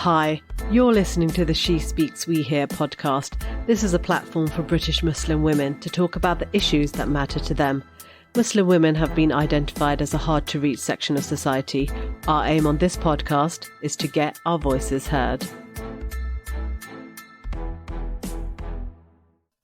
Hi, you're listening to the She Speaks, We Hear podcast. This is a platform for British Muslim women to talk about the issues that matter to them. Muslim women have been identified as a hard-to-reach section of society. Our aim on this podcast is to get our voices heard.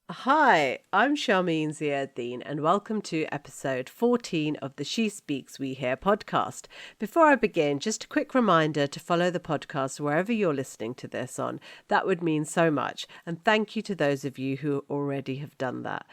Hi, I'm Sharmeen Ziauddin and welcome to episode 14 of the She Speaks, We Hear podcast. Before I begin, just a quick reminder to follow the podcast wherever you're listening to this on. That would mean so much. And thank you to those of you who already have done that.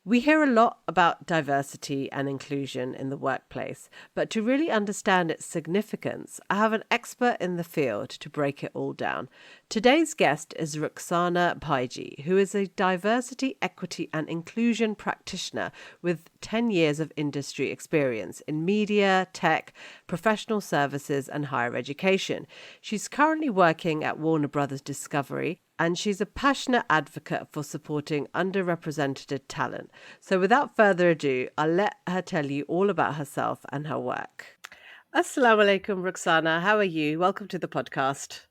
We hear a lot about diversity and inclusion in the workplace, but to really understand its significance, I have an expert in the field to break it all down. Today's guest is Rukasana Bhaijee, who is a diversity, equity and inclusion practitioner with 10 years of industry experience in media, tech, professional services and higher education. She's currently working at Warner Brothers Discovery, and she's a passionate advocate for supporting underrepresented talent. So without further ado, I'll let her tell you all about herself and her work. Asalaam-alaikum, Rukasana. How are you? Welcome to the podcast.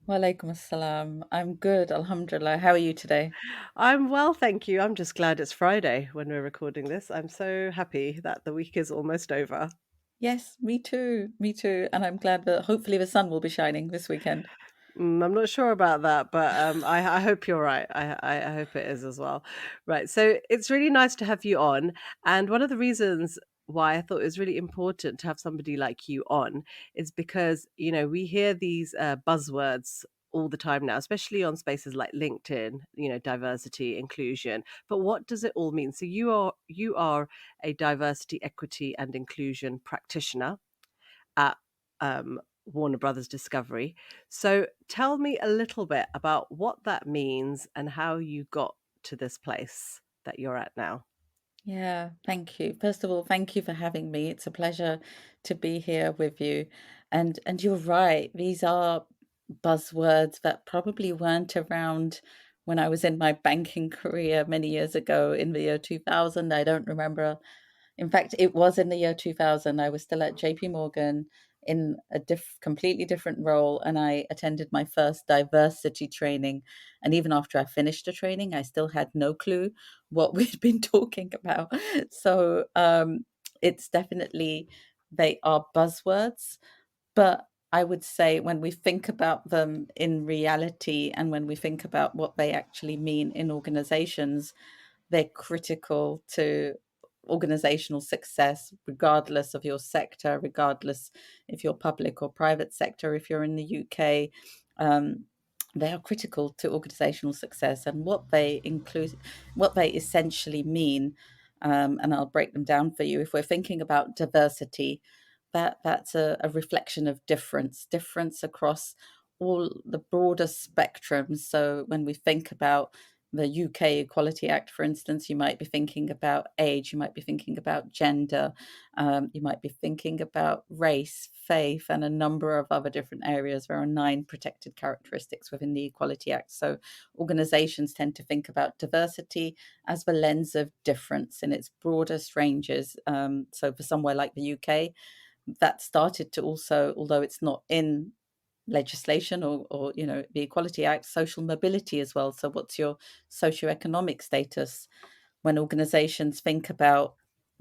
Walaikum-asalaam. I'm good, Alhamdolillah. How are you today? I'm well, thank you. I'm just glad it's Friday when we're recording this. I'm so happy that the week is almost over. Yes, me too. Me too. And I'm glad that hopefully the sun will be shining this weekend. I'm not sure about that, but I hope you're right. I hope it is as well. Right. So it's really nice to have you on. And one of the reasons why I thought it was really important to have somebody like you on is because, we hear these buzzwords all the time now, especially on spaces like LinkedIn, diversity, inclusion. But what does it all mean? So you are a diversity, equity and inclusion practitioner at Warner Brothers Discovery. So tell me a little bit about what that means and how you got to this place that you're at now. Yeah, thank you. First of all, thank you for having me. It's a pleasure to be here with you. And you're right, these are buzzwords that probably weren't around when I was in my banking career many years ago in the year 2000. I don't remember. In fact, it was in the year 2000. I was still at JP Morgan in a completely different role, and I attended my first diversity training. And even after I finished the training, I still had no clue what we'd been talking about. So it's definitely, they are buzzwords, but I would say when we think about them in reality and when we think about what they actually mean in organizations, they're critical to organizational success, regardless of your sector, regardless if you're public or private sector. If you're in the UK, they are critical to organizational success, and what they include, what they essentially mean. And I'll break them down for you. If we're thinking about diversity, that's a reflection of difference across all the broader spectrum. So when we think about the UK Equality Act, for instance, you might be thinking about age, you might be thinking about gender, you might be thinking about race, faith, and a number of other different areas. There are 9 protected characteristics within the Equality Act. So organizations tend to think about diversity as the lens of difference in its broadest ranges. So for somewhere like the UK, that started to also, although it's not in legislation or the Equality Act, social mobility as well. So what's your socioeconomic status? When organizations think about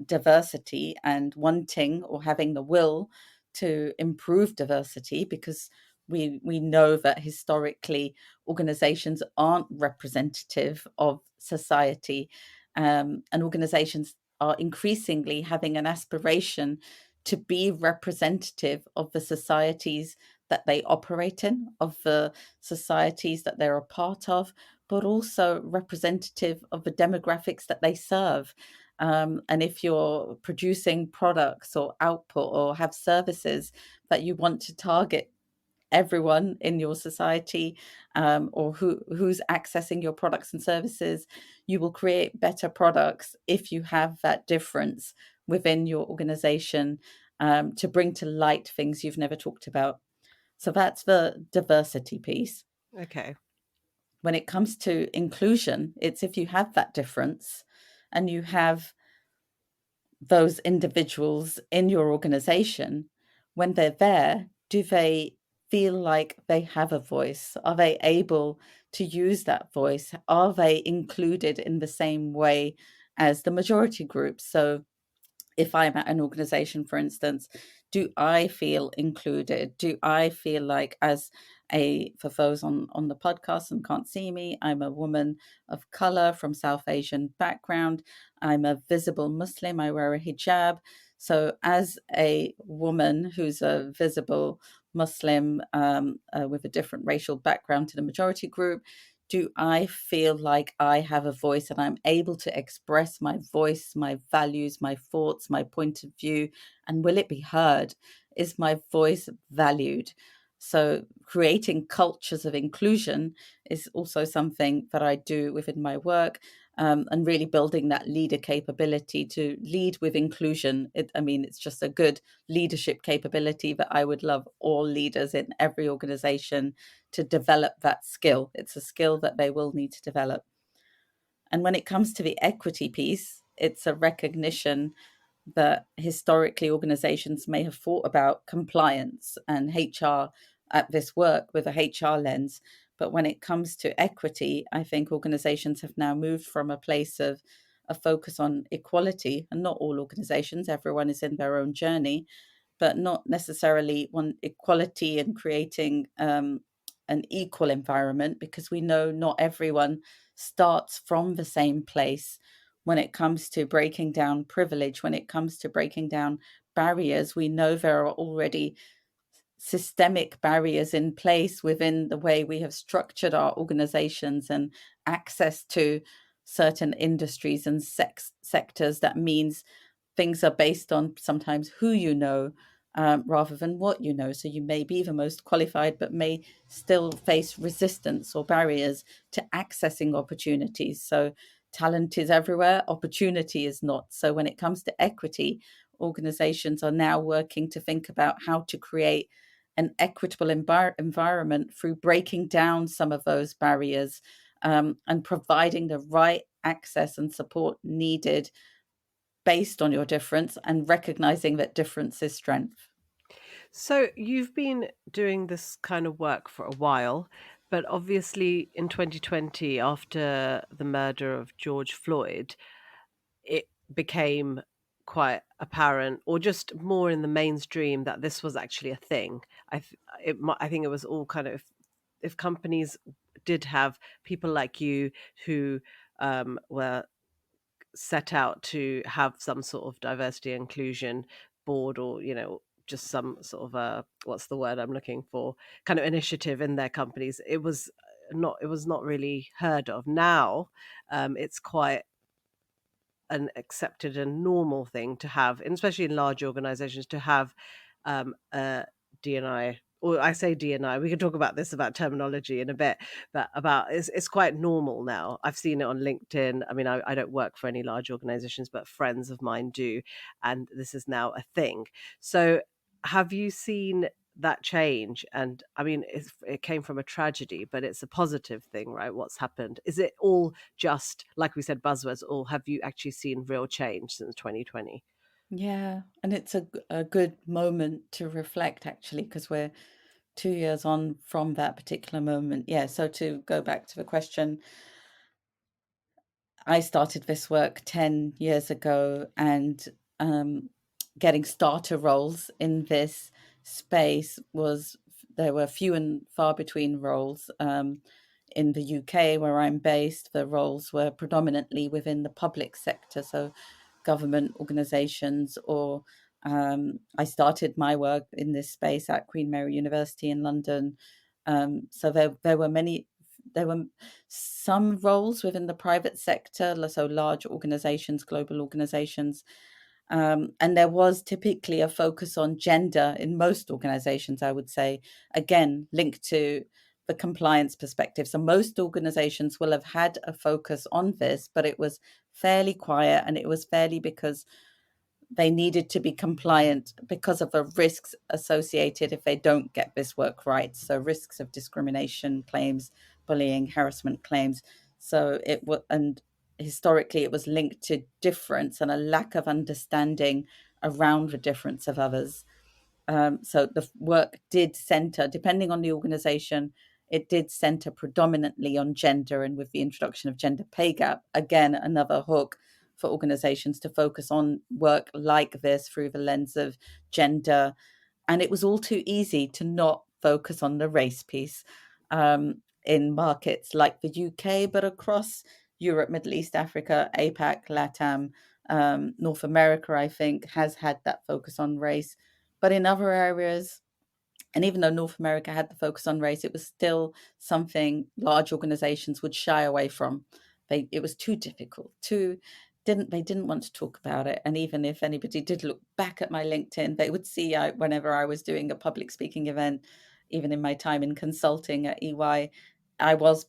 diversity and wanting or having the will to improve diversity, because we know that historically organizations aren't representative of society, and organizations are increasingly having an aspiration to be representative of the societies that they operate in, of the societies that they're a part of, but also representative of the demographics that they serve. And if you're producing products or output or have services that you want to target everyone in your society, or who's accessing your products and services, you will create better products if you have that difference within your organization, to bring to light things you've never talked about. So that's the diversity piece. Okay. When it comes to inclusion, it's if you have that difference and you have those individuals in your organization, when they're there, do they feel like they have a voice? Are they able to use that voice? Are they included in the same way as the majority group? So if I'm at an organization, for instance, do I feel included? Do I feel like, as for those on the podcast and can't see me, I'm a woman of color from South Asian background. I'm a visible Muslim. I wear a hijab. So as a woman who's a visible Muslim with a different racial background to the majority group, do I feel like I have a voice and I'm able to express my voice, my values, my thoughts, my point of view? And will it be heard? Is my voice valued? So, creating cultures of inclusion is also something that I do within my work, and really building that leader capability to lead with inclusion. It's just a good leadership capability that I would love all leaders in every organization to develop that skill. It's a skill that they will need to develop. And when it comes to the equity piece, it's a recognition that historically organizations may have thought about compliance and HR at this work with a HR lens. But when it comes to equity, I think organizations have now moved from a place of a focus on equality, and not all organizations, everyone is in their own journey, but not necessarily one equality and creating an equal environment, because we know not everyone starts from the same place. When it comes to breaking down privilege, when it comes to breaking down barriers, we know there are already systemic barriers in place within the way we have structured our organizations and access to certain industries and sectors. That means things are based on sometimes who you know, rather than what you know. So you may be the most qualified, but may still face resistance or barriers to accessing opportunities. So talent is everywhere, opportunity is not. So when it comes to equity, organizations are now working to think about how to create an equitable environment through breaking down some of those barriers, and providing the right access and support needed based on your difference, and recognizing that difference is strength. So you've been doing this kind of work for a while, but obviously in 2020, after the murder of George Floyd, it became quite apparent, or just more in the mainstream, that this was actually a thing. I think it was all kind of, if companies did have people like you who were set out to have some sort of diversity inclusion board, or just some sort of a, what's the word I'm looking for, kind of initiative in their companies, it was not really heard of. Now it's quite an accepted and normal thing to have, and especially in large organizations, to have a DNI. Or I say DNI, we can talk about this, about terminology in a bit, but about it's quite normal now. I've seen it on LinkedIn. I mean, I don't work for any large organizations, but friends of mine do, and this is now a thing. So have you seen that change? And I mean, it came from a tragedy, but it's a positive thing, right? What's happened? Is it all just, like we said, buzzwords, or have you actually seen real change since 2020? Yeah, and it's a good moment to reflect, actually, because we're 2 years on from that particular moment. Yeah, so to go back to the question, I started this work 10 years ago, and um, getting starter roles in this space was, there were few and far between roles. In the UK, where I'm based, the roles were predominantly within the public sector, so government organizations, or I started my work in this space at Queen Mary University in London. So there were some roles within the private sector, so large organizations, global organizations. And there was typically a focus on gender in most organizations, I would say, again, linked to the compliance perspective. So most organizations will have had a focus on this, but it was fairly quiet, and it was fairly because they needed to be compliant because of the risks associated if they don't get this work right. So risks of discrimination claims, bullying, harassment claims. So it was, and historically it was linked to difference and a lack of understanding around the difference of others. So the work did center, depending on the organization, it did center predominantly on gender. And with the introduction of gender pay gap, again, another hook for organizations to focus on work like this through the lens of gender. And it was all too easy to not focus on the race piece in markets like the UK, but across Europe, Middle East, Africa, APAC, LATAM, North America, I think, has had that focus on race. But in other areas, and even though North America had the focus on race, it was still something large organizations would shy away from. It was too difficult, they didn't want to talk about it. And even if anybody did look back at my LinkedIn, they would see whenever I was doing a public speaking event, even in my time in consulting at EY, I was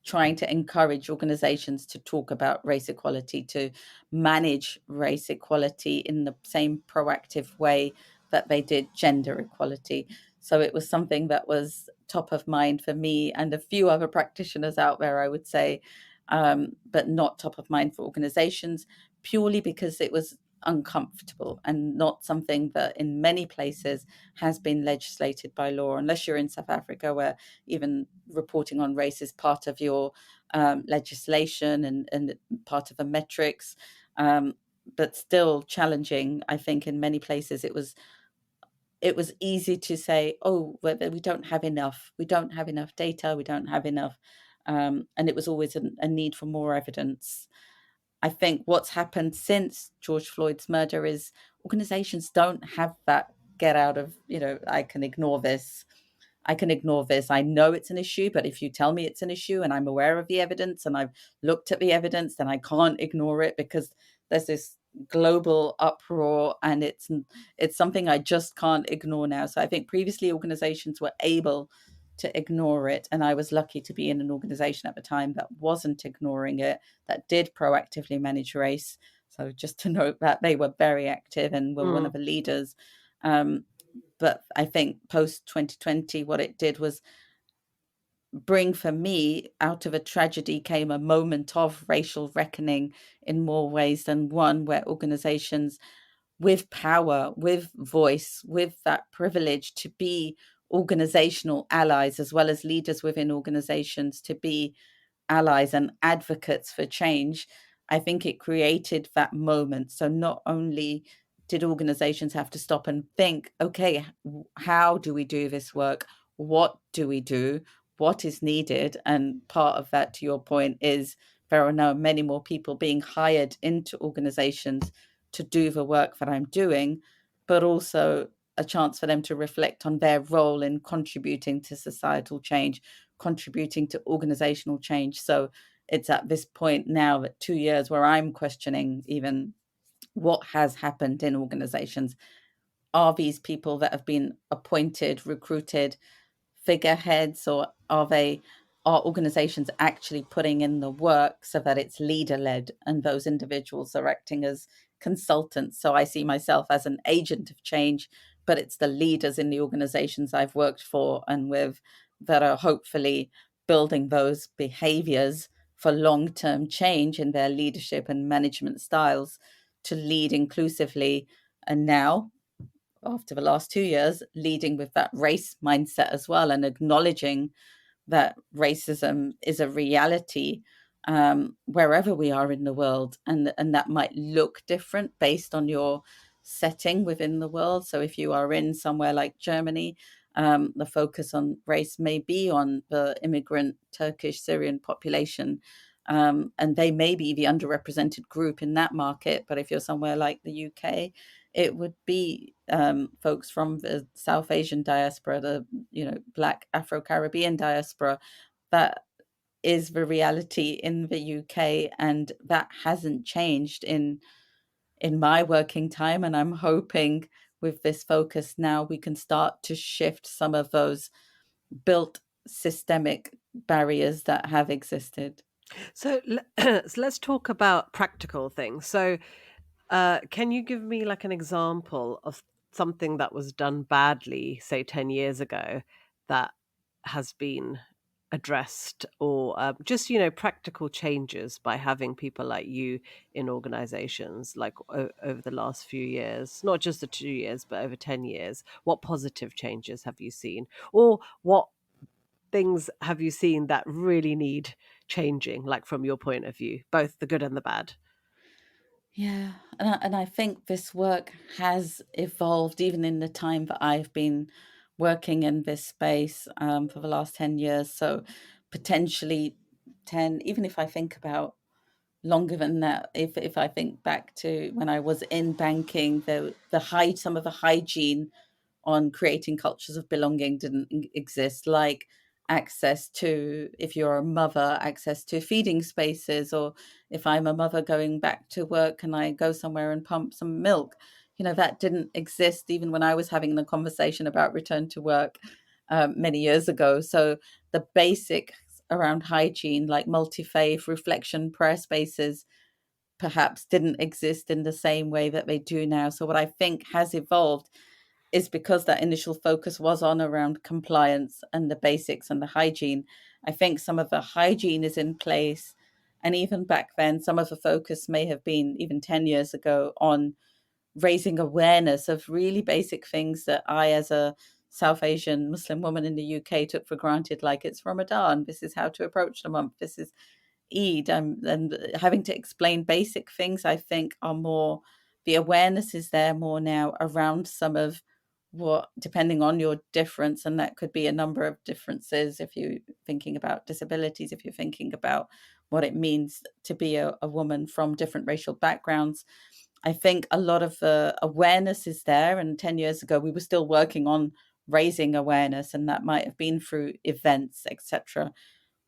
trying to encourage organizations to talk about race equality, to manage race equality in the same proactive way that they did gender equality. So it was something that was top of mind for me and a few other practitioners out there, I would say, but not top of mind for organizations, purely because it was uncomfortable and not something that in many places has been legislated by law, unless you're in South Africa, where even reporting on race is part of your legislation and part of the metrics. But still challenging, I think, in many places it was easy to say, oh, we don't have enough. We don't have enough data. We don't have enough. And it was always a need for more evidence. I think what's happened since George Floyd's murder is organizations don't have that get out of, I can ignore this. I can ignore this. I know it's an issue, but if you tell me it's an issue and I'm aware of the evidence and I've looked at the evidence, then I can't ignore it because there's this global uproar and it's something I just can't ignore now. So I think previously organizations were able to ignore it. And I was lucky to be in an organization at the time that wasn't ignoring it, that did proactively manage race. So just to note that they were very active and were one of the leaders. But I think post 2020, what it did was bring, for me, out of a tragedy came a moment of racial reckoning in more ways than one, where organizations with power, with voice, with that privilege to be organizational allies, as well as leaders within organizations to be allies and advocates for change, I think it created that moment. So not only did organizations have to stop and think, okay, how do we do this work? What do we do? What is needed? And part of that, to your point, is there are now many more people being hired into organizations to do the work that I'm doing, but also a chance for them to reflect on their role in contributing to societal change, contributing to organizational change. So it's at this point now that 2 years where I'm questioning even what has happened in organizations. Are these people that have been appointed, recruited, figureheads, or are organizations actually putting in the work so that it's leader led and those individuals are acting as consultants? So I see myself as an agent of change, but it's the leaders in the organizations I've worked for and with that are hopefully building those behaviors for long-term change in their leadership and management styles to lead inclusively. And now, after the last 2 years, leading with that race mindset as well and acknowledging that racism is a reality wherever we are in the world, and that might look different based on your setting within the world. So if you are in somewhere like Germany, the focus on race may be on the immigrant Turkish Syrian population, and they may be the underrepresented group in that market. But if you're somewhere like the UK, it would be folks from the South Asian diaspora, the Black Afro-Caribbean diaspora. That is the reality in the UK, and that hasn't changed in my working time. And I'm hoping with this focus now we can start to shift some of those built systemic barriers that have existed. So let's talk about practical things. So can you give me like an example of something that was done badly, say 10 years ago, that has been addressed, or just practical changes by having people like you in organizations, like over the last few years, not just the 2 years but over 10 years? What positive changes have you seen, or what things have you seen that really need changing, like from your point of view, both the good and the bad? Yeah, and I think this work has evolved even in the time that I've been working in this space for the last 10 years. So potentially 10, even if I think about longer than that, if I think back to when I was in banking, some of the hygiene on creating cultures of belonging didn't exist, like access to, if you're a mother, access to feeding spaces, or if I'm a mother going back to work and I go somewhere and pump some milk. That didn't exist even when I was having the conversation about return to work many years ago. So the basics around hygiene, like multi-faith reflection prayer spaces, perhaps didn't exist in the same way that they do now. So what I think has evolved is because that initial focus was on around compliance and the basics and the hygiene. I think some of the hygiene is in place. And even back then, some of the focus may have been, even 10 years ago, on raising awareness of really basic things that I, as a South Asian Muslim woman in the UK, took for granted, like it's Ramadan. This is how to approach the month. This is Eid. And having to explain basic things, I think, are more, the awareness is there more now around some of what, depending on your difference, and that could be a number of differences if you're thinking about disabilities, if you're thinking about what it means to be a woman from different racial backgrounds. I think a lot of the awareness is there. And 10 years ago, we were still working on raising awareness, and that might have been through events, etc.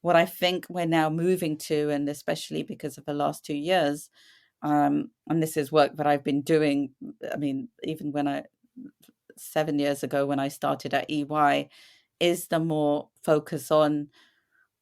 What I think we're now moving to, and especially because of the last 2 years, and this is work that I've been doing, I mean, even 7 years ago when I started at EY, is the more focus on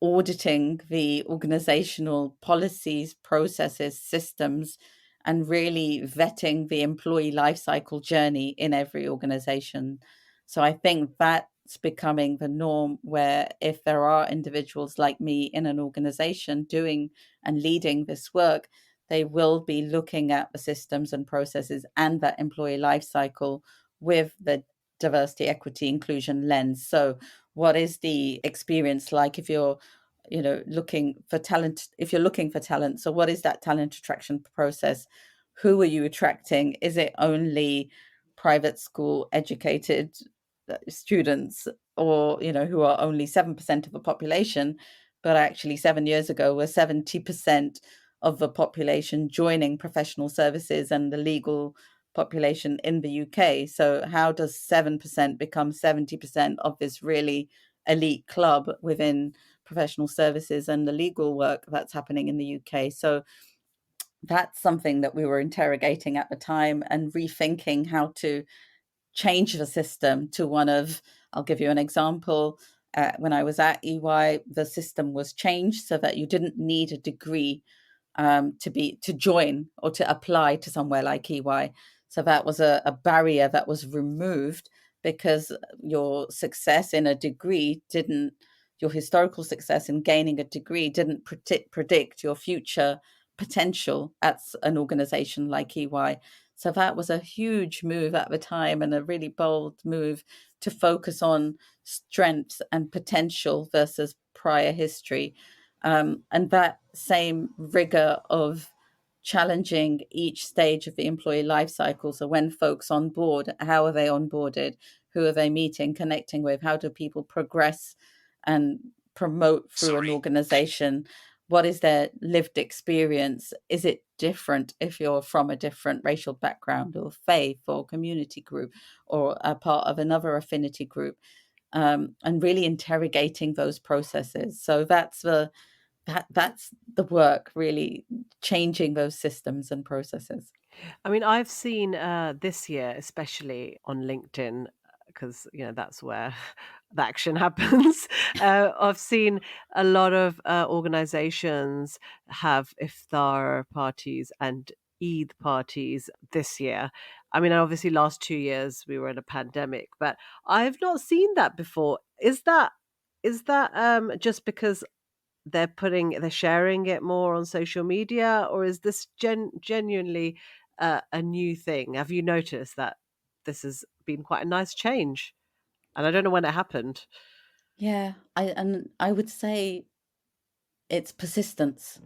auditing the organizational policies, processes, systems, and really vetting the employee lifecycle journey in every organization. So I think that's becoming the norm, where if there are individuals like me in an organization doing and leading this work, they will be looking at the systems and processes and that employee lifecycle with the diversity, equity, inclusion lens. So what is the experience like if you're looking for talent, so what is that talent attraction process? Who are you attracting? Is it only private school educated students, or who are only 7% of the population, but actually 7 years ago were 70% of the population joining professional services and the legal population in the UK? So how does 7% become 70% of this really elite club within professional services and the legal work that's happening in the UK? So that's something that we were interrogating at the time and rethinking how to change the system to one of, I'll give you an example. When I was at EY, the system was changed so that you didn't need a degree to join or to apply to somewhere like EY. So that was a barrier that was removed, because your success in a degree didn't, your historical success in gaining a degree didn't predict your future potential at an organization like EY. So that was a huge move at the time, and a really bold move to focus on strengths and potential versus prior history. And that same rigor of challenging each stage of the employee life cycle. So when folks on board, how are they onboarded? Who are they meeting, connecting with? How do people progress and promote through an organization? What is their lived experience? Is it different if you're from a different racial background or faith or community group, or a part of another affinity group? And really interrogating those processes. So that's the work, really changing those systems and processes. I mean, I've seen this year, especially on LinkedIn, because that's where the action happens. I've seen a lot of organizations have iftar parties and Eid parties this year. I mean, obviously, last 2 years we were in a pandemic, but I've not seen that before. is that just because they're sharing it more on social media, or is this genuinely a new thing? Have you noticed that this has been quite a nice change? And I don't know when it happened. Yeah, I would say it's persistence.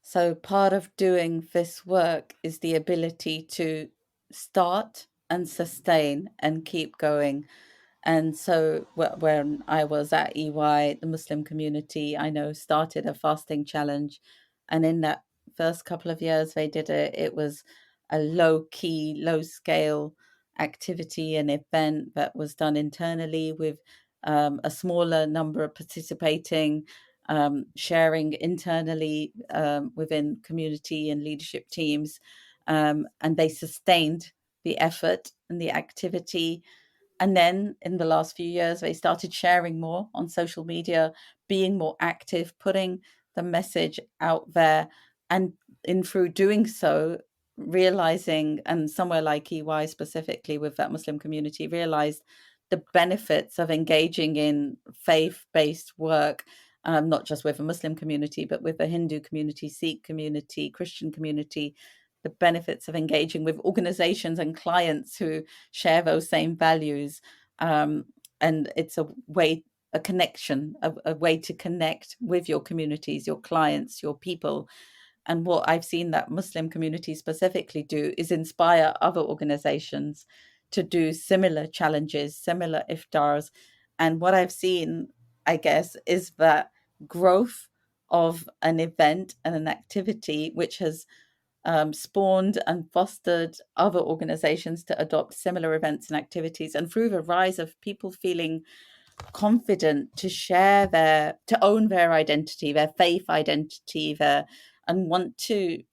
So part of doing this work is the ability to start and sustain and keep going. And so when I was at EY, the Muslim community, I know, started a fasting challenge. And in that first couple of years they did it, it was a low key, low scale activity, an event that was done internally with a smaller number of participating, sharing internally within community and leadership teams. And they sustained the effort and the activity, and then in the last few years, they started sharing more on social media, being more active, putting the message out there. And in through doing so, realizing, and somewhere like EY specifically with that Muslim community, realized the benefits of engaging in faith based work, not just with a Muslim community, but with a Hindu community, Sikh community, Christian community, the benefits of engaging with organizations and clients who share those same values. Um, and it's a way, a connection, a way to connect with your communities, your clients, your people. And what I've seen that Muslim community specifically do is inspire other organizations to do similar challenges, similar iftars. And what I've seen, I guess, is that growth of an event and an activity which has spawned and fostered other organizations to adopt similar events and activities. And through the rise of people feeling confident to share to own their identity, their faith identity, and want to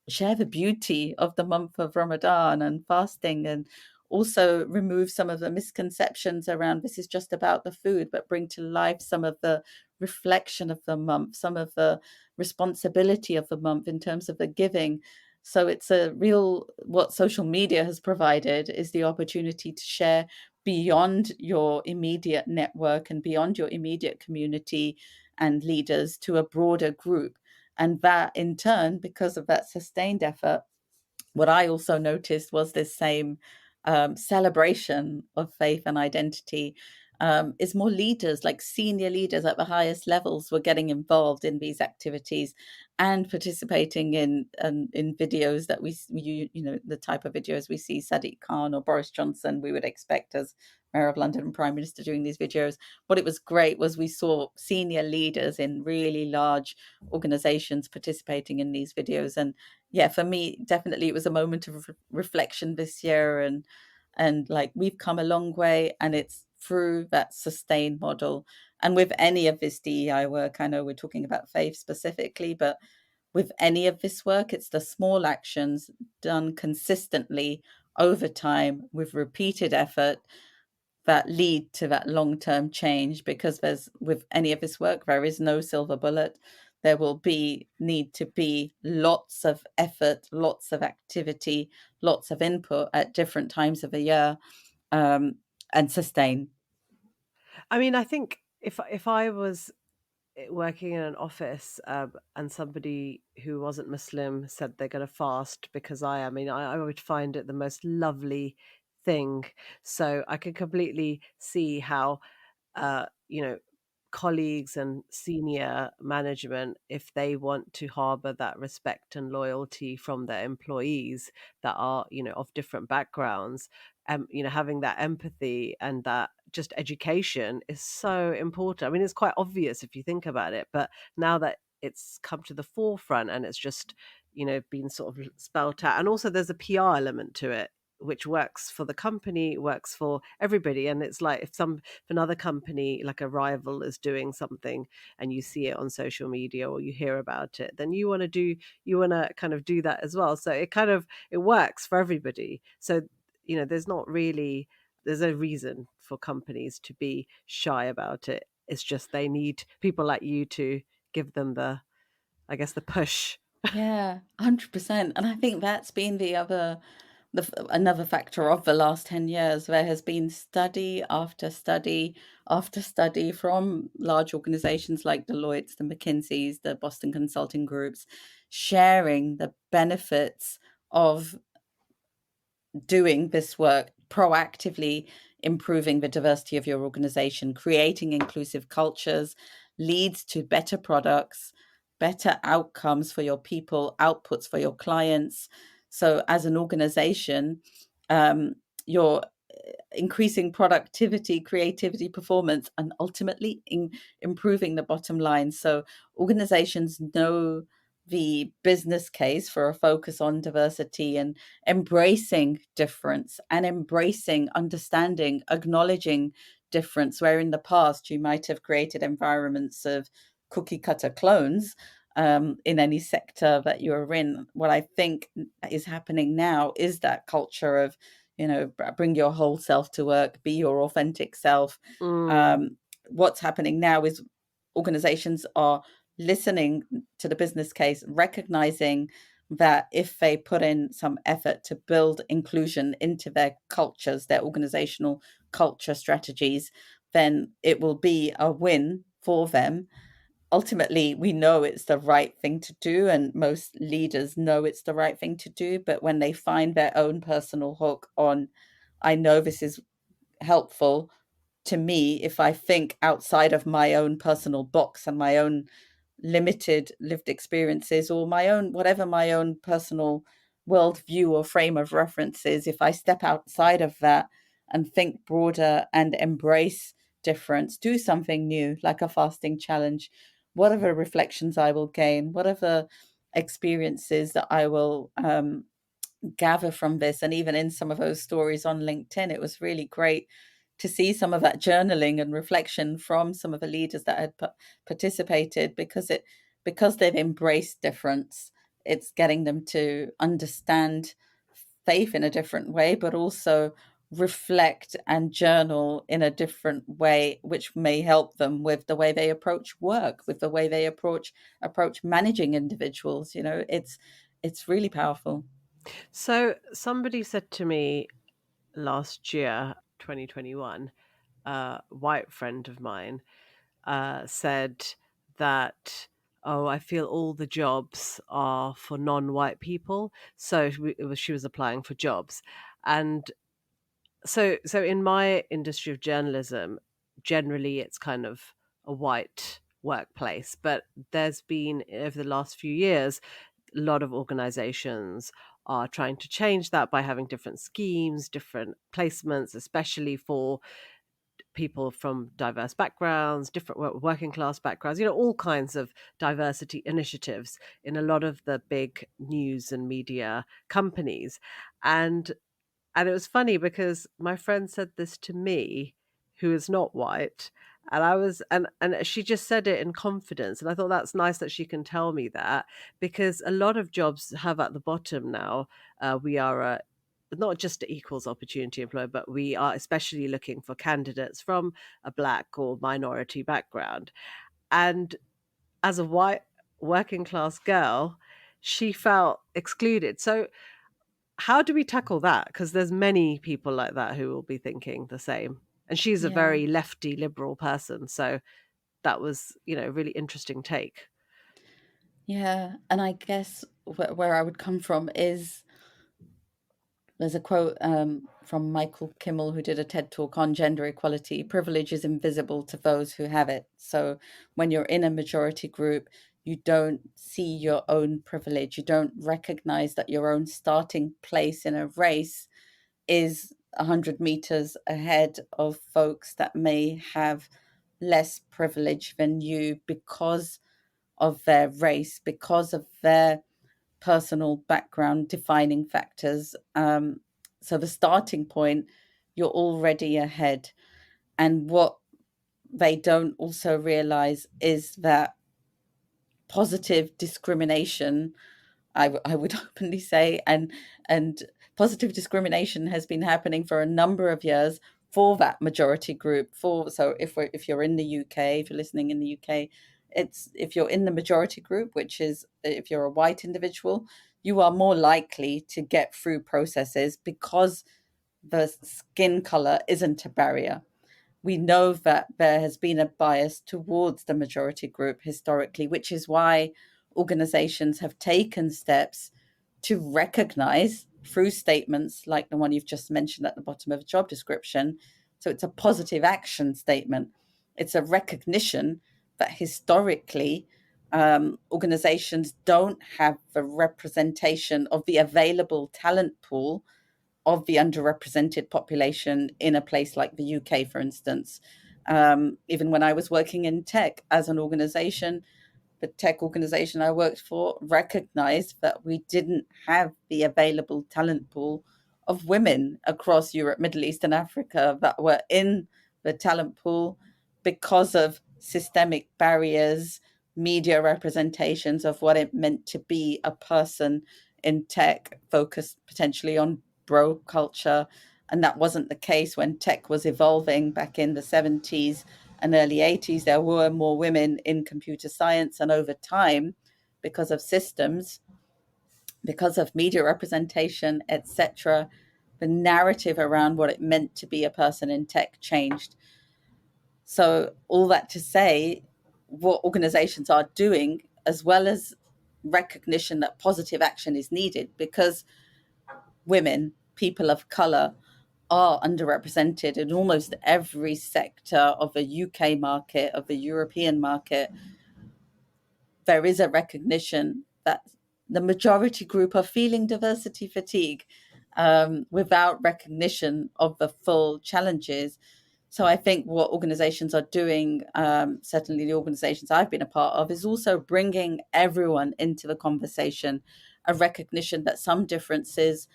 share the beauty of the month of Ramadan and fasting, and also remove some of the misconceptions around this is just about the food, but bring to life some of the reflection of the month, some of the responsibility of the month in terms of the giving. So it's a real, what social media has provided is the opportunity to share beyond your immediate network and beyond your immediate community and leaders to a broader group. And that in turn, because of that sustained effort, what I also noticed was this same celebration of faith and identity. Is more leaders, like senior leaders at the highest levels, were getting involved in these activities and participating in videos that you know, the type of videos we see Sadiq Khan or Boris Johnson we would expect as Mayor of London and Prime Minister doing these videos. What it was great was we saw senior leaders in really large organizations participating in these videos. And yeah, for me, definitely it was a moment of reflection this year, and like we've come a long way, and it's through that sustained model. And with any of this DEI work, I know we're talking about faith specifically, but with any of this work, it's the small actions done consistently over time with repeated effort that lead to that long-term change. Because there's, with any of this work, there is no silver bullet. There will need to be lots of effort, lots of activity, lots of input at different times of the year, um, and sustain. I mean, I think if I was working in an office and somebody who wasn't Muslim said they're going to fast because I mean, I would find it the most lovely thing. So I could completely see how, you know, colleagues and senior management, if they want to harbor that respect and loyalty from their employees that are, you know, of different backgrounds, you know, having that empathy and that just education is so important. I mean, it's quite obvious if you think about it, but now that it's come to the forefront and it's just, you know, been sort of spelt out, and also there's a PR element to it which works for the company, works for everybody. And it's like if another company, like a rival, is doing something and you see it on social media or you hear about it, then you want to kind of do that as well. So it works for everybody. So, you know, there's a reason for companies to be shy about it. It's just they need people like you to give them I guess, the push. Yeah, 100%. And I think that's been the other another factor of the last 10 years. There has been study after study after study from large organizations like Deloitte's, the McKinsey's, the Boston Consulting Groups, sharing the benefits of doing this work, proactively improving the diversity of your organization, creating inclusive cultures, leads to better products, better outcomes for your people, outputs for your clients. So, as an organization, you're increasing productivity, creativity, performance, and ultimately improving the bottom line. So, organizations know the business case for a focus on diversity and embracing difference and embracing understanding, acknowledging difference, where in the past you might have created environments of cookie cutter clones in any sector that you're in. What I think is happening now is that culture of, bring your whole self to work, be your authentic self. What's happening now is organizations are listening to the business case, recognizing that if they put in some effort to build inclusion into their cultures, their organizational culture strategies, then it will be a win for them. Ultimately, we know it's the right thing to do, and most leaders know it's the right thing to do. But when they find their own personal hook on, I know this is helpful to me if I think outside of my own personal box and my own limited lived experiences, or my own, whatever my own personal worldview or frame of reference is, if I step outside of that and think broader and embrace difference, do something new, like a fasting challenge, whatever reflections I will gain, whatever experiences that I will gather from this. And even in some of those stories on LinkedIn, it was really great to see some of that journaling and reflection from some of the leaders that had participated, because they've embraced difference. It's getting them to understand faith in a different way, but also reflect and journal in a different way, which may help them with the way they approach work, with the way they approach managing individuals. It's really powerful. So somebody said to me last year, 2021, a white friend of mine said that, oh, I feel all the jobs are for non-white people. So she was applying for jobs. And so in my industry of journalism, generally it's kind of a white workplace. But there's been, over the last few years, a lot of organizations are trying to change that by having different schemes, different placements, especially for people from diverse backgrounds, different working class backgrounds, all kinds of diversity initiatives in a lot of the big news and media companies. And it was funny because my friend said this to me, who is not white, and I was and she just said it in confidence, and I thought that's nice that she can tell me that, because a lot of jobs have at the bottom now, we are a not just an equals opportunity employer, but we are especially looking for candidates from a black or minority background. And as a white working class girl, she felt excluded. So how do we tackle that? Because there's many people like that who will be thinking the same. And she's a Yeah. very lefty liberal person. So that was, a really interesting take. Yeah, and I guess where I would come from is, there's a quote from Michael Kimmel, who did a TED talk on gender equality: privilege is invisible to those who have it. So when you're in a majority group, you don't see your own privilege. You don't recognize that your own starting place in a race is 100 meters ahead of folks that may have less privilege than you, because of their race, because of their personal background defining factors. So the starting point, you're already ahead. And what they don't also realize is that positive discrimination, I would openly say, and positive discrimination has been happening for a number of years for that majority group. So if you're in the UK, if you're listening in the UK, it's, if you're in the majority group, which is if you're a white individual, you are more likely to get through processes because the skin color isn't a barrier. We know that there has been a bias towards the majority group historically, which is why organizations have taken steps to recognize through statements like the one you've just mentioned at the bottom of a job description. So it's a positive action statement. It's a recognition that historically organizations don't have the representation of the available talent pool of the underrepresented population in a place like the UK, for instance. Even when I was working in tech as an organization, the tech organization I worked for recognized that we didn't have the available talent pool of women across Europe, Middle East, and Africa that were in the talent pool because of systemic barriers, media representations of what it meant to be a person in tech, focused potentially on bro culture. And that wasn't the case when tech was evolving back in the 70s and early 80s. There were more women in computer science, and over time, because of systems, because of media representation, etc., the narrative around what it meant to be a person in tech changed. So all that to say, what organizations are doing, as well as recognition that positive action is needed, because women, people of color, are underrepresented in almost every sector of the UK market, of the European market. There is a recognition that the majority group are feeling diversity fatigue without recognition of the full challenges. So I think what organizations are doing, certainly the organizations I've been a part of, is also bringing everyone into the conversation, a recognition that some differences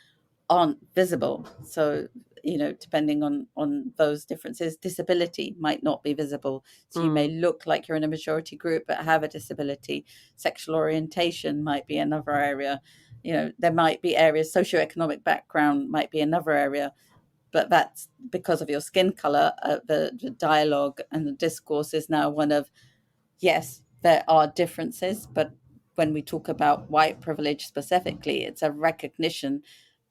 aren't visible. So, depending on those differences, disability might not be visible. So you may look like you're in a majority group but have a disability. Sexual orientation might be another area. There might be areas, socioeconomic background might be another area, but that's because of your skin color. The dialogue and the discourse is now one of, yes, there are differences, but when we talk about white privilege specifically, it's a recognition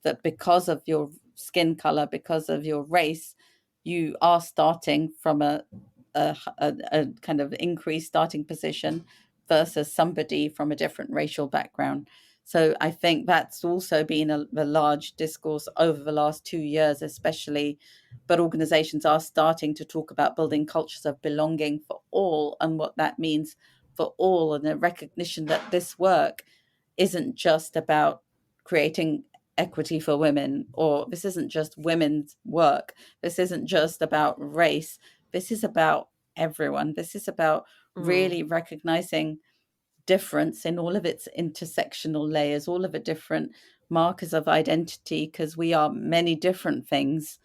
that because of your skin color, because of your race, you are starting from a kind of increased starting position versus somebody from a different racial background. So I think that's also been a large discourse over the last 2 years, especially. But organizations are starting to talk about building cultures of belonging for all and what that means for all, and the recognition that this work isn't just about creating equity for women, or this isn't just women's work. This isn't just about race. This is about everyone. This is about really recognizing difference in all of its intersectional layers, all of the different markers of identity, because we are many different things.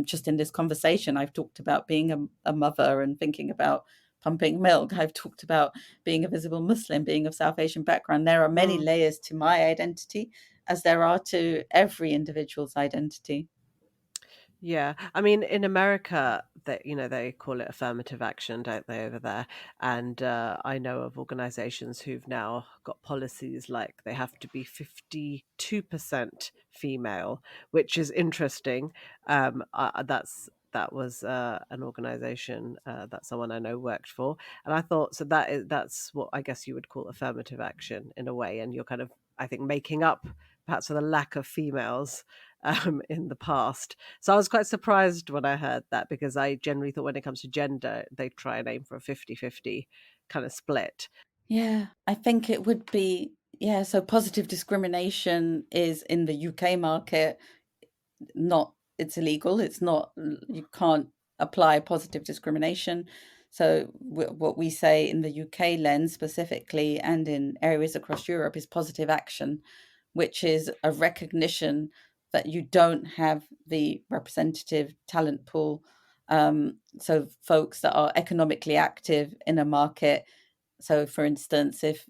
Just in this conversation, I've talked about being a mother and thinking about pumping milk. I've talked about being a visible Muslim, being of South Asian background. There are many layers to my identity, as there are to every individual's identity. Yeah, I mean, in America, they call it affirmative action, don't they, over there? And I know of organizations who've now got policies like they have to be 52% female, which is interesting. That was an organization that someone I know worked for, and I thought so that's what I guess you would call affirmative action in a way, and you're kind of, I think, making up perhaps for the lack of females in the past. So I was quite surprised when I heard that, because I generally thought when it comes to gender, they try and aim for a 50-50 kind of split. Yeah, I think it would be, yeah. So positive discrimination is in the UK market, not, it's illegal. It's not, you can't apply positive discrimination. So what we say in the UK lens specifically, and in areas across Europe, is positive action, which is a recognition that you don't have the representative talent pool. So folks that are economically active in a market. So, for instance, if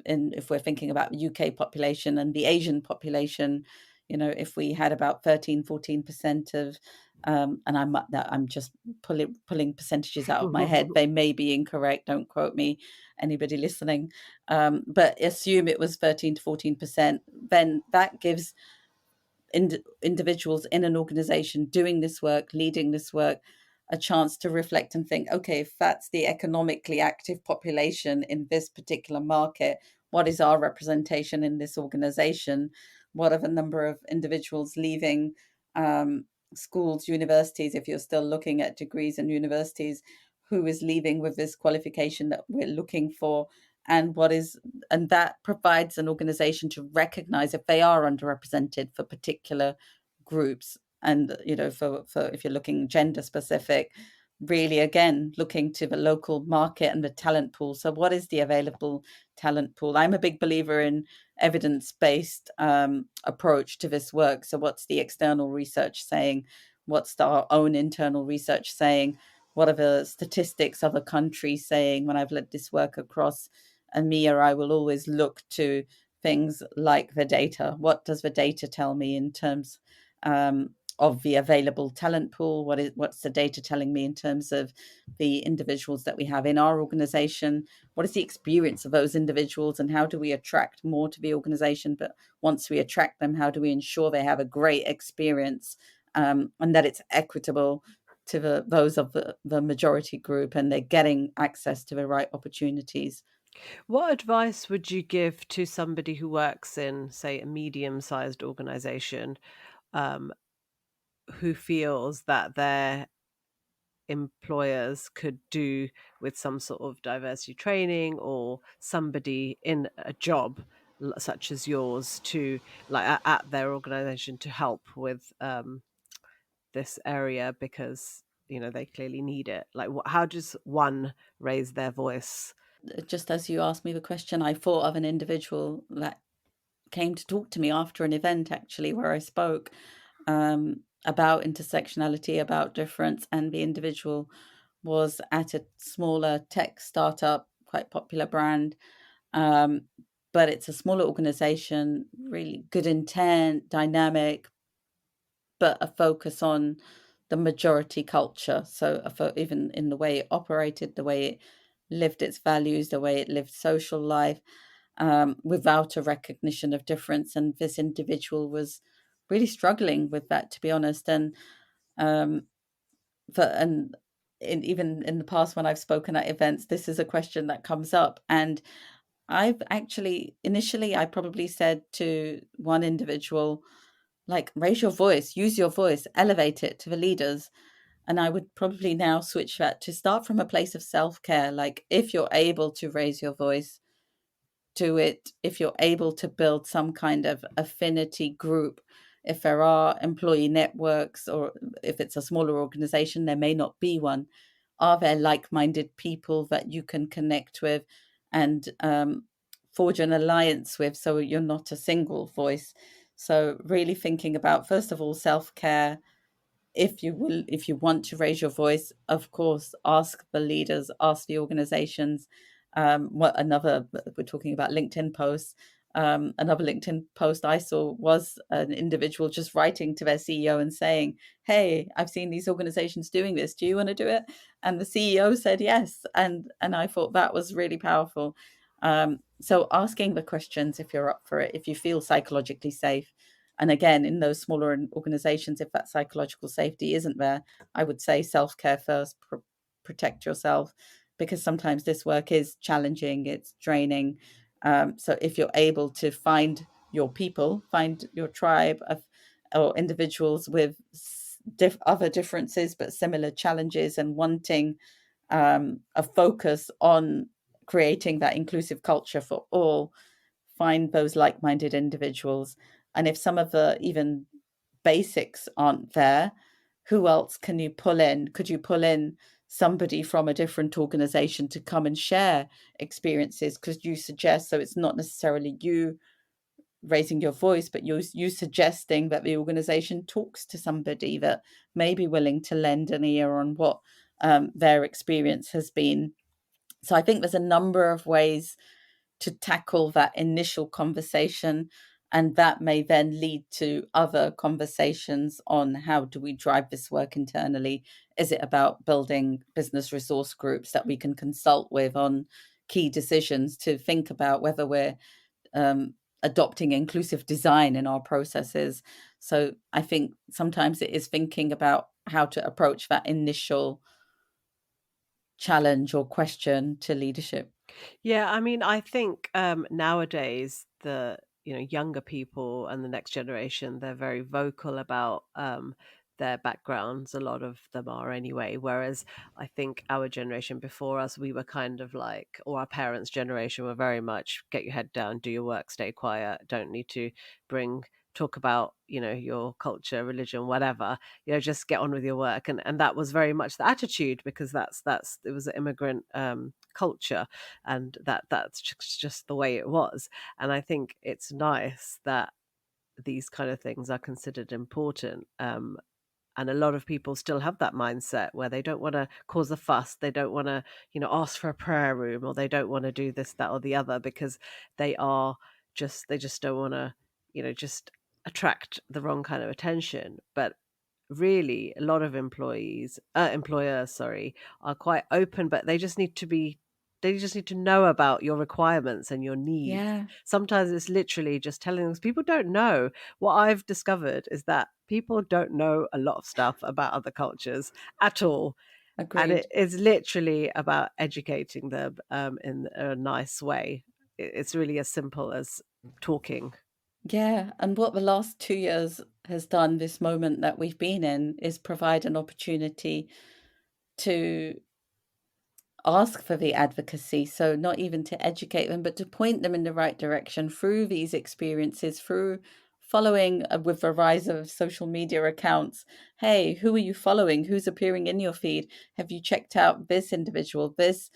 we're thinking about the UK population and the Asian population, if we had about 13-14% of, and I'm just pulling percentages out of my head. They may be incorrect. Don't quote me, anybody listening. But assume it was 13 to 14%. then that gives individuals in an organization doing this work, leading this work, a chance to reflect and think, okay, if that's the economically active population in this particular market, what is our representation in this organization? What are the number of individuals leaving schools, universities, if you're still looking at degrees and universities, who is leaving with this qualification that we're looking for? And that provides an organization to recognize if they are underrepresented for particular groups. And for if you're looking gender specific, really again looking to the local market and the talent pool. So what is the available talent pool? I'm a big believer in evidence-based approach to this work. So what's the external research saying? What's our own internal research saying? What are the statistics of a country saying? When I've led this work across EMEA, I will always look to things like the data. What does the data tell me in terms of the available talent pool? What's the data telling me in terms of the individuals that we have in our organization? What is the experience of those individuals, and how do we attract more to the organization? But once we attract them, how do we ensure they have a great experience, and that it's equitable to those of the majority group, and they're getting access to the right opportunities? What advice would you give to somebody who works in, say, a medium-sized organization, um, who feels that their employers could do with some sort of diversity training, or somebody in a job such as yours to, like, at their organization, to help with this area, because they clearly need it? Like, how does one raise their voice? Just as you asked me the question, I thought of an individual that came to talk to me after an event, actually, where I spoke about intersectionality, about difference, and the individual was at a smaller tech startup, quite popular brand, um, but it's a smaller organization, really good intent, dynamic, but a focus on the majority culture. So even in the way it operated, the way it lived its values, the way it lived social life, without a recognition of difference. And this individual was really struggling with that, to be honest. And um, even in the past, when I've spoken at events, this is a question that comes up. And I've actually, initially, I probably said to one individual, like, raise your voice, use your voice, elevate it to the leaders. And I would probably now switch that to start from a place of self-care. Like, if you're able to raise your voice, do it. If you're able to build some kind of affinity group, if there are employee networks, or if it's a smaller organization, there may not be one. Are there like-minded people that you can connect with and forge an alliance with, so you're not a single voice? So really thinking about, first of all, self-care. If you want to raise your voice, of course, ask the leaders, ask the organizations. We're talking about LinkedIn posts. Another LinkedIn post I saw was an individual just writing to their CEO and saying, "Hey, I've seen these organizations doing this. Do you want to do it?" And the CEO said yes, and I thought that was really powerful. So asking the questions, if you're up for it, if you feel psychologically safe. And again, in those smaller organizations, if that psychological safety isn't there, I would say self-care first, protect yourself, because sometimes this work is challenging, it's draining. So if you're able to find your people, find your tribe or individuals with other differences but similar challenges, and wanting a focus on creating that inclusive culture for all, find those like-minded individuals. And if some of the even basics aren't there, who else can you pull in? Could you pull in somebody from a different organization to come and share experiences? Could you suggest, so it's not necessarily you raising your voice, but you suggesting that the organization talks to somebody that may be willing to lend an ear on what their experience has been. So I think there's a number of ways to tackle that initial conversation, and that may then lead to other conversations on how do we drive this work internally. Is it about building business resource groups that we can consult with on key decisions to think about whether we're adopting inclusive design in our processes. So I think sometimes it is thinking about how to approach that initial challenge or question to leadership. Yeah, I mean, I think nowadays the younger people and the next generation, they're very vocal about their backgrounds. A lot of them are anyway. Whereas I think our generation before us, we were kind of like, or our parents' generation were very much get your head down, do your work, stay quiet, don't need to bring talk about your culture, religion, whatever. Just get on with your work. And that was very much the attitude, because that's it was an immigrant culture, and that's just the way it was. And I think it's nice that these kind of things are considered important. And a lot of people still have that mindset where they don't want to cause a fuss, they don't want to ask for a prayer room, or they don't want to do this, that, or the other, because they are they just don't want to just attract the wrong kind of attention. But really, a lot of employers, sorry, are quite open, but they just need to know about your requirements and your needs. Yeah, Sometimes it's literally just telling them, 'cause people don't know. What I've discovered is that people don't know a lot of stuff about other cultures at all. And it agreed. is literally about educating them in a nice way. It's really as simple as talking. Yeah, and what the last 2 years has done, this moment that we've been in, is provide an opportunity to ask for the advocacy. So, not even to educate them, but to point them in the right direction through these experiences, through following with the rise of social media accounts. Hey, who are you following? Who's appearing in your feed? Have you checked out this individual, this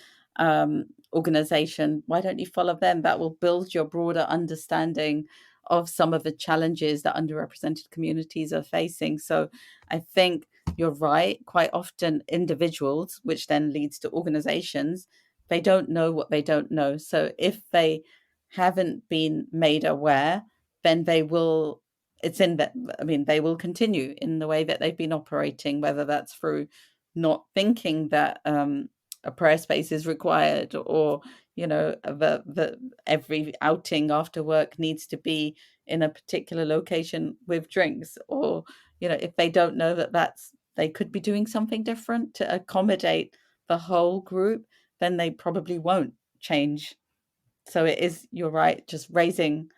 organization? Why don't you follow them? That will build your broader understanding of some of the challenges that underrepresented communities are facing. So, I think you're right. Quite often, individuals, which then leads to organizations, they don't know what they don't know. So if they haven't been made aware, then they will, it's in that, I mean, they will continue in the way that they've been operating, whether that's through not thinking that a prayer space is required, or, the every outing after work needs to be in a particular location with drinks, or, if they don't know that they could be doing something different to accommodate the whole group, then they probably won't change. So it is, you're right, just bringing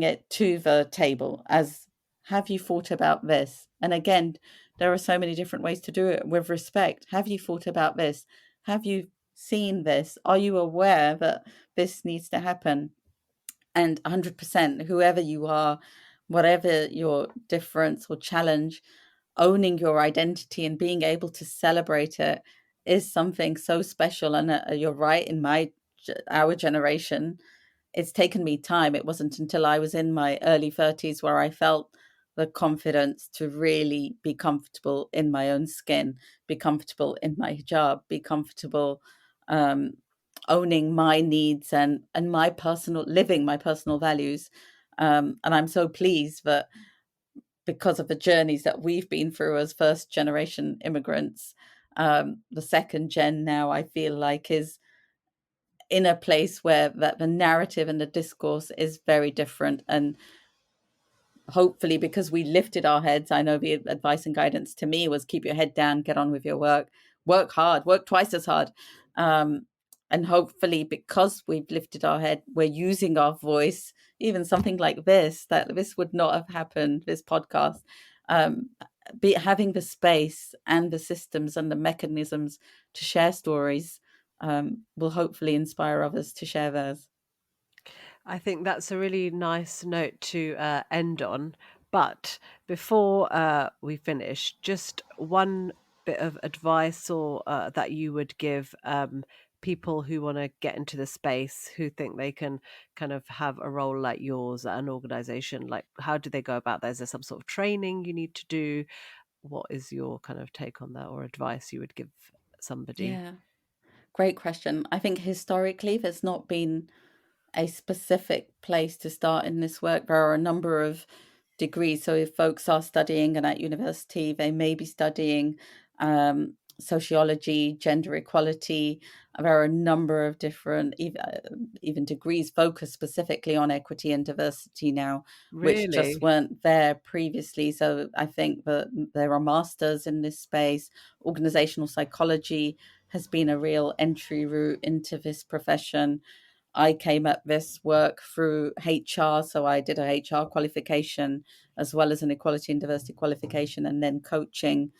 it to the table as, have you thought about this? And again, there are so many different ways to do it with respect. Have you thought about this? Have you seen this? Are you aware that this needs to happen? And 100%, whoever you are, whatever your difference or challenge, owning your identity and being able to celebrate it is something so special. And you're right, in our generation, it's taken me time. It wasn't until I was in my early 30s where I felt the confidence to really be comfortable in my own skin, be comfortable in my hijab, be comfortable um, owning my needs and my personal living, my personal values. And I'm so pleased that, because of the journeys that we've been through as first generation immigrants, the second gen now, I feel like, is in a place where that the narrative and the discourse is very different. And hopefully, because we lifted our heads, I know the advice and guidance to me was keep your head down, get on with your work, work hard, work twice as hard. Um, and hopefully, because we've lifted our head, we're using our voice, even something like this, that this would not have happened, this podcast. Um, Having the space and the systems and the mechanisms to share stories will hopefully inspire others to share theirs. I think that's a really nice note to end on. But before we finish, just one bit of advice, or that you would give people who want to get into the space, who think they can kind of have a role like yours at an organization. Like, how do they go about that? Is there some sort of training you need to do? What is your kind of take on that, or advice you would give somebody? Yeah, great question. I think historically there's not been a specific place to start in this work. There are a number of degrees. So if folks are studying and at university, they may be studying sociology, gender equality. There are a number of different, even degrees focused specifically on equity and diversity now, which just Really? weren't there previously. So I think that there are masters in this space. Organizational psychology has been a real entry route into this profession. I came at this work through HR, so I did a HR qualification as well as an equality and diversity qualification, and then coaching.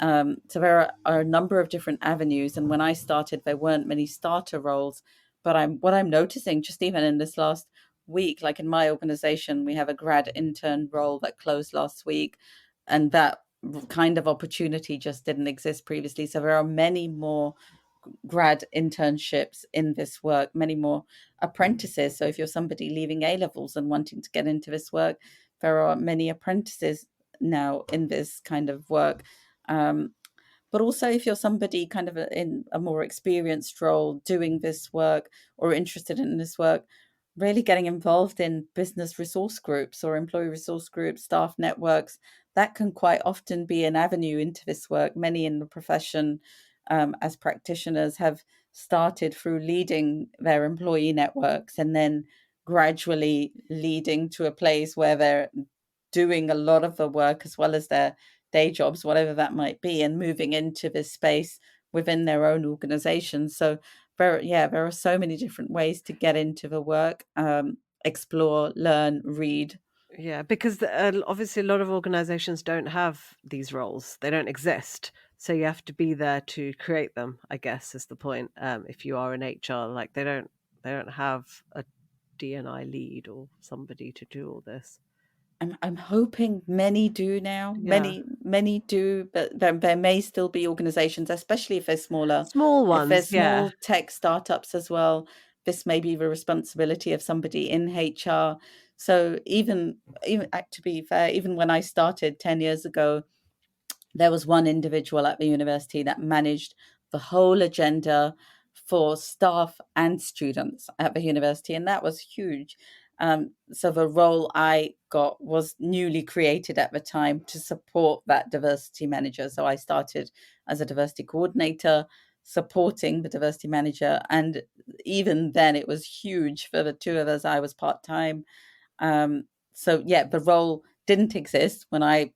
So there are a number of different avenues. And when I started, there weren't many starter roles. But what I'm noticing, just even in this last week, like in my organization, we have a grad intern role that closed last week, and that kind of opportunity just didn't exist previously. So there are many more grad internships in this work, many more apprentices. So if you're somebody leaving A levels and wanting to get into this work, there are many apprentices now in this kind of work. But also, if you're somebody kind of in a more experienced role doing this work or interested in this work, really getting involved in business resource groups or employee resource groups, staff networks, that can quite often be an avenue into this work. Many in the profession, as practitioners, have started through leading their employee networks and then gradually leading to a place where they're doing a lot of the work as well as their day jobs, whatever that might be, and moving into this space within their own organization. So there are so many different ways to get into the work, explore, learn, read. Yeah, because obviously a lot of organizations don't have these roles. They don't exist. So you have to be there to create them, I guess is the point. If you are in HR, like they don't have a D&I lead or somebody to do all this. I'm hoping many do now. Yeah. Many do, but there may still be organizations, especially if they're smaller, Small if they're ones, yeah. small tech startups as well. This may be the responsibility of somebody in HR. So even to be fair, even when I started 10 years ago, there was one individual at the university that managed the whole agenda for staff and students at the university, and that was huge. So the role I got was newly created at the time to support that diversity manager. So I started as a diversity coordinator, supporting the diversity manager, and even then it was huge for the two of us. I was part-time. So yeah, the role didn't exist when I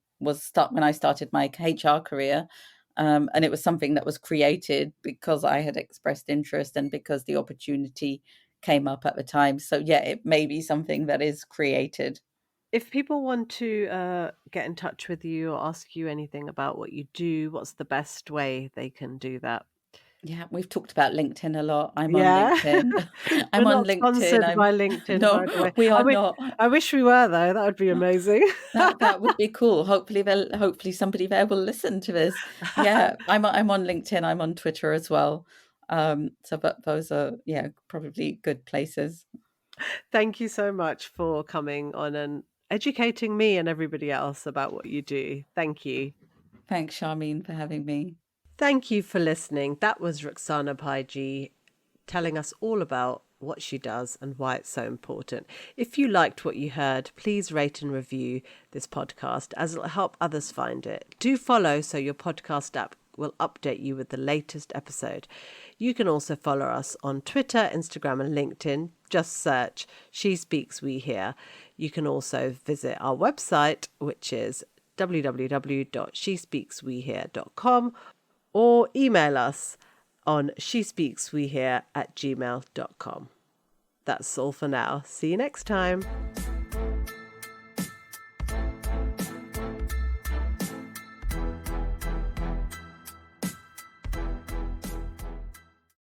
started my HR career, and it was something that was created because I had expressed interest and because the opportunity came up at the time. So yeah, it may be something that is created. If people want to get in touch with you or ask you anything about what you do, what's the best way they can do that? Yeah, we've talked about LinkedIn a lot. I'm on Yeah. LinkedIn. We're I'm on not LinkedIn. sponsored I'm by LinkedIn, by the No, way. we I are wish not. I wish we were though. That would be amazing. That would be cool. Hopefully somebody there will listen to this. Yeah, I'm on LinkedIn. I'm on Twitter as well. So but those are, yeah, probably good places. Thank you so much for coming on and educating me and everybody else about what you do. Thank you. Thanks, Charmine, for having me. Thank you for listening. That was Rukasana Bhaijee telling us all about what she does and why it's so important. If you liked what you heard, please rate and review this podcast as it'll help others find it. Do follow so your podcast app will update you with the latest episode. You can also follow us on Twitter, Instagram, and LinkedIn. Just search She Speaks We Hear. You can also visit our website, which is www.shespeakswehear.com, or email us on shespeakswehear@gmail.com. That's all for now. See you next time.